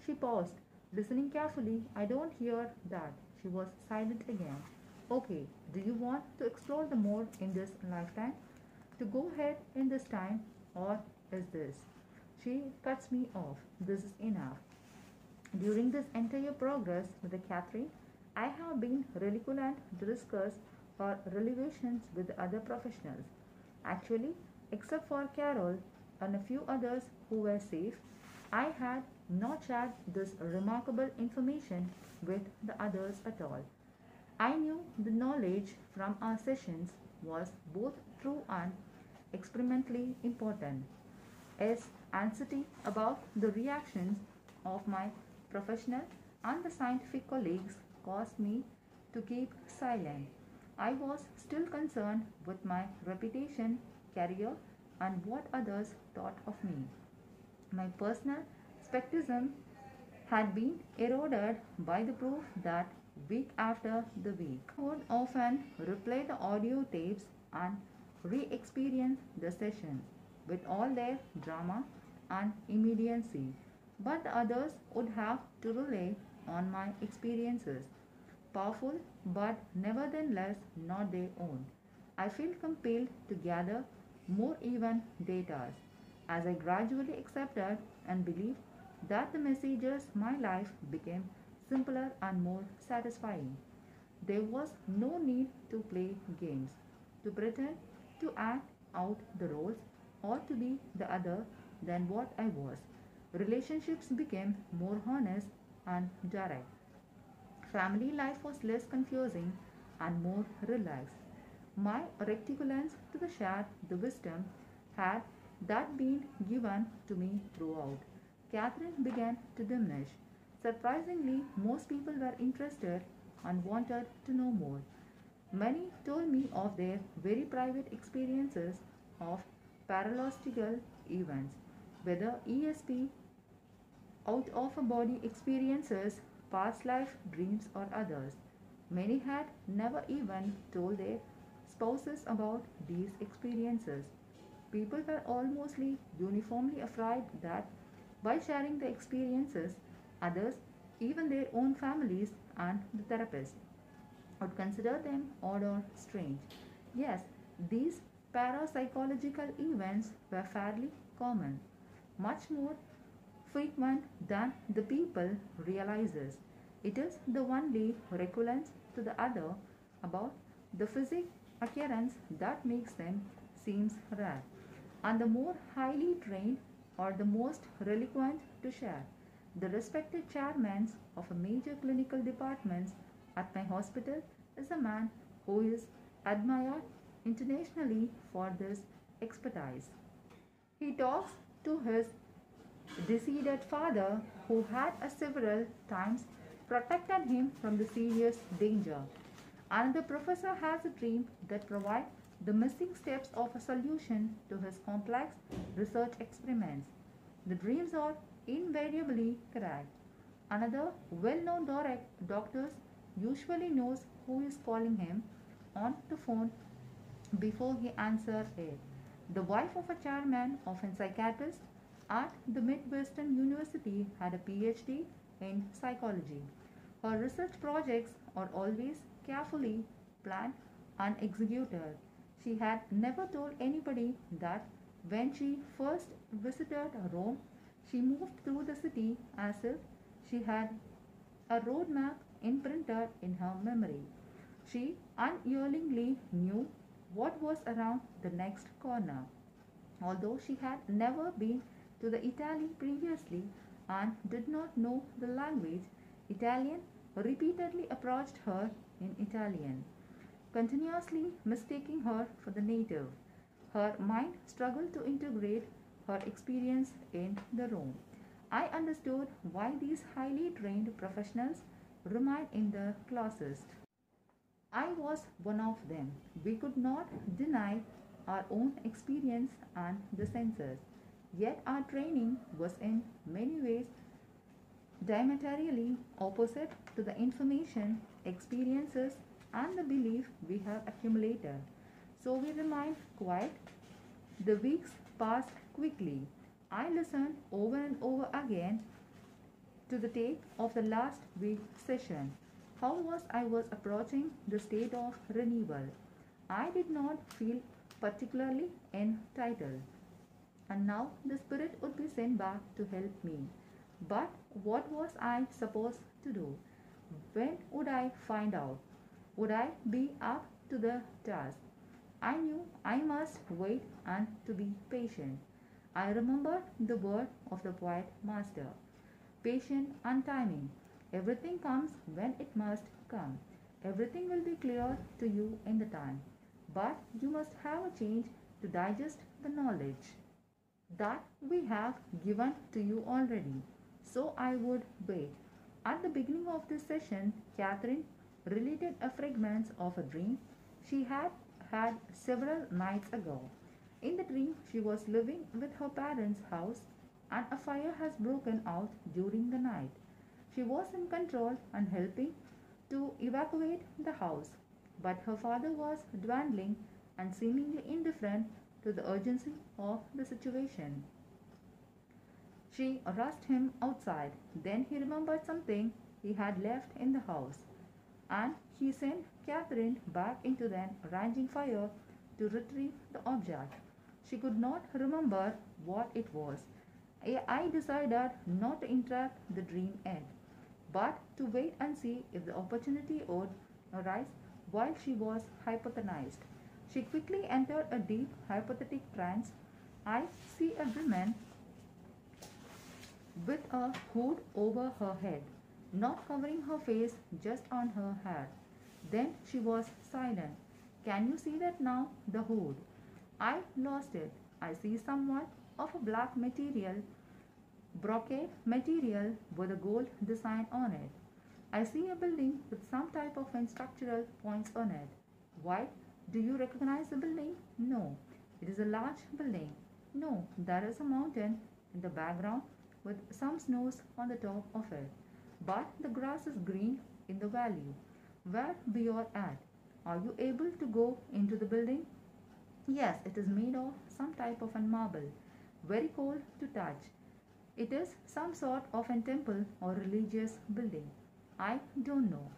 She paused, listening carefully. I don't hear that. She was silent again. Okay, do you want to explore the more in this lifetime? To go ahead in this time, or is this? She cuts me off. This is enough. During this entire progress with the Catherine, I have been reluctant to discuss her revelations with other professionals. Actually, except for Carol and a few others who were safe, I had not shared this remarkable information with the others at all. I knew the knowledge from our sessions was both true and experimentally important. As anxiety about the reactions of my professional and the scientific colleagues caused me to keep silent. I was still concerned with my reputation, career, and what others thought of me. My personal skepticism had been eroded by the proof that week after the week I would often replay the audio tapes and re-experience the sessions with all their drama and immediacy, but the others would have to rely on my experiences, powerful but nevertheless not their own. I feel compelled to gather more even data as I gradually accepted and believed that the messages my life became simpler and more satisfying. There was no need to play games, to pretend to act out the roles, or to be the other than what I was. Relationships became more honest and direct. Family life was less confusing and more relaxed. My reticence to the share the wisdom had that been given to me throughout. Catherine began to diminish. Surprisingly, most people were interested and wanted to know more. Many told me of their very private experiences of paralogical events, whether ESP, out of a body experiences, past life dreams, or others. Many had never even told their spouses about these experiences. People were almost uniformly afraid that by sharing their experiences, others, even their own families and the therapist, would consider them odd or strange. Yes, these parapsychological events were fairly common, much more frequent than the people realizes. It is the only recurrence to the other about the physic occurrence that makes them seems rare, and the more highly trained or the most reluctant to share. The respected chairman of a major clinical departments at my hospital is a man who is admired internationally for this expertise. He talks to his deceased father, who had several times protected him from the serious danger. Another professor has a dream that provides the missing steps of a solution to his complex research experiments. The dreams are invariably correct. Another well-known doctor usually knows who is calling him on the phone before he answers it. The wife of a chairman of a psychiatrist at the Midwestern University had a PhD in psychology. Her research projects are always carefully planned and executed. She had never told anybody that when she first visited Rome, she moved through the city as if she had a road map imprinted in her memory. She unerringly knew what was around the next corner. Although she had never been to the Italy previously and did not know the language, Italian repeatedly approached her in Italian, continuously mistaking her for the native. Her mind struggled to integrate her experience in the room. I understood why these highly trained professionals remained in the closest. I was one of them. We could not deny our own experience and the senses. Yet our training was in many ways diametrically opposite to the information, experiences, and the belief we have accumulated. So we remained quiet. The weeks passed quickly. I listened over and over again to the tape of the last week session. How was I was approaching the state of renewal? I did not feel particularly entitled, and now the Spirit would be sent back to help me. But what was I supposed to do? When would I find out? Would I be up to the task? I knew I must wait and to be patient. I remembered the word of the poet master: patient and timing. Everything comes when it must come. Everything will be clear to you in the time. But you must have a change to digest the knowledge that we have given to you already. So I would wait. At the beginning of this session, Catherine related a fragment of a dream she had had several nights ago. In the dream, she was living with her parents' house and a fire has broken out during the night. She was in control and helping to evacuate the house, but her father was dwindling and seemingly indifferent to the urgency of the situation. She rushed him outside. Then he remembered something he had left in the house, and he sent Catherine back into the raging fire to retrieve the object. She could not remember what it was. I decided not to interrupt the dream yet, but to wait and see if the opportunity would arise while she was hypnotized. She quickly entered a deep hypnotic trance. I see a woman with a hood over her head, not covering her face, just on her hair. Then she was silent. Can you see that now? The hood. I lost it. I see somewhat of a black material, brocade material with a gold design on it. I see a building with some type of structural points on it. Why? Do you recognize the building? No. It is a large building. No. There is a mountain in the background with some snows on the top of it. But the grass is green in the valley where we are at. Are you able to go into the building? Yes, it is made of some type of a marble, very cold to touch. It is some sort of a temple or religious building. I don't know.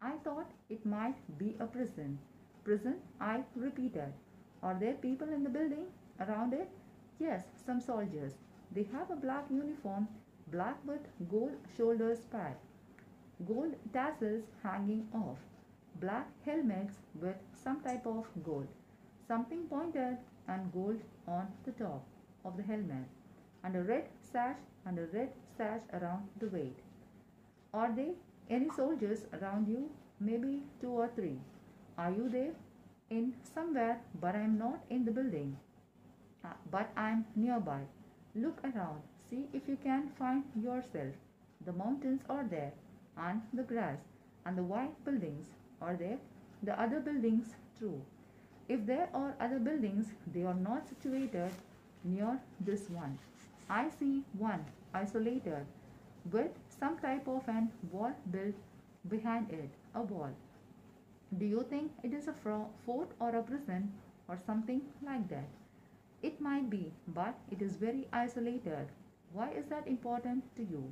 I thought it might be a prison. Prison, I repeated. Are there people in the building around it? Yes, some soldiers. They have a black uniform, black with gold shoulders pad, gold tassels hanging off, black helmets with some type of gold, something pointed and gold on the top of the helmet, and a red sash around the waist. Are there any soldiers around you? Maybe two or three. Are you there? In somewhere, but I am not in the building. But I am nearby. Look around. See if you can find yourself. The mountains are there, and the grass, and the white buildings are there. The other buildings, true. If there are other buildings, they are not situated near this one. I see one isolated with some type of an wall built behind it, a wall. Do you think it is a fort or a prison or something like that? It might be, but it is very isolated. Why is that important to you?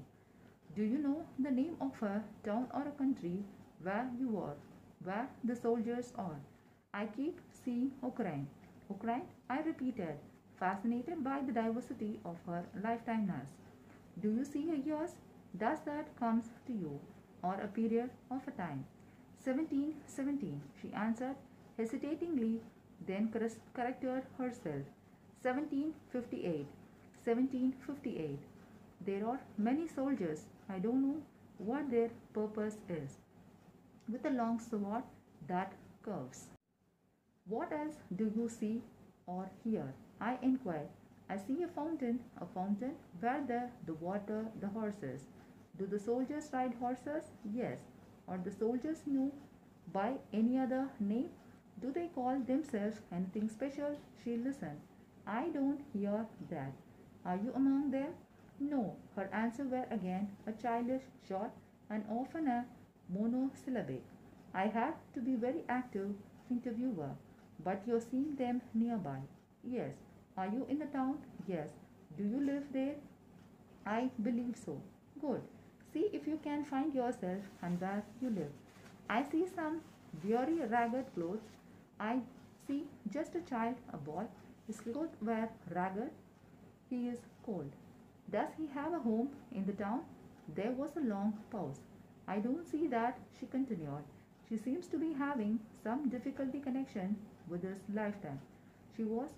Do you know the name of a town or a country where you are, where the soldiers are? I keep seeing Ukraine. Ukraine, I repeated, fascinated by the diversity of her lifetimeness. Do you see yours? Does that comes to you, or a period of a time? 1717, she answered hesitatingly, then corrected herself. 1758, 1758. There are many soldiers. I don't know what their purpose is. With a long sword that curves. What else do you see or hear? I inquired. I see a fountain where the water, the horses. Do the soldiers ride horses? Yes. Or the soldiers know by any other name? Do they call themselves anything special? She listened. I don't hear that. Are you among them? No. Her answer were again a childish, short, and often a monosyllabic. I have to be very active interviewer. But you're seeing them nearby. Yes. Are you in the town? Yes. Do you live there? I believe so. Good. See if you can find yourself and where you live. I see some very ragged clothes. I see just a child, a boy. His clothes were ragged. He is cold. Does he have a home in the town? There was a long pause. I don't see that, she continued. She seems to be having some difficulty connection with his lifetime. She was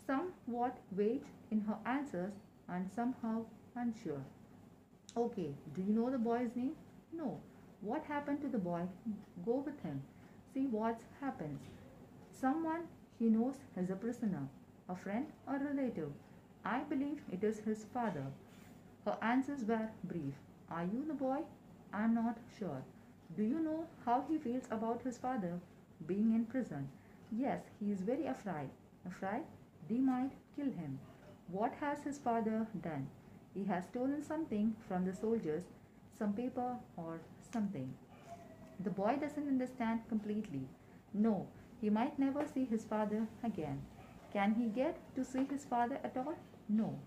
somewhat vague in her answers and somehow unsure. Okay, do you know the boy's name? No. What happened to the boy? Go with him. See what happens. Someone he knows is a prisoner, a friend or relative. I believe it is his father. Her answers were brief. Are you the boy? I am not sure. Do you know how he feels about his father being in prison? Yes, he is very afraid. Afraid they might kill him. What has his father done? He has stolen something from the soldiers, some paper or something. The boy doesn't understand completely. No, he might never see his father again. Can he get to see his father at all? No.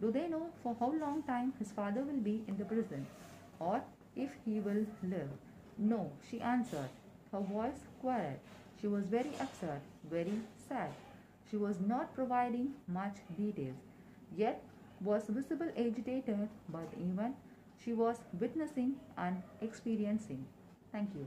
Do they know for how long time his father will be in the prison, or if he will live? No, she answered. Her voice quiet. She was very upset, very sad. She was not providing much details, yet was visible agitated by the event she was witnessing and experiencing. Thank you.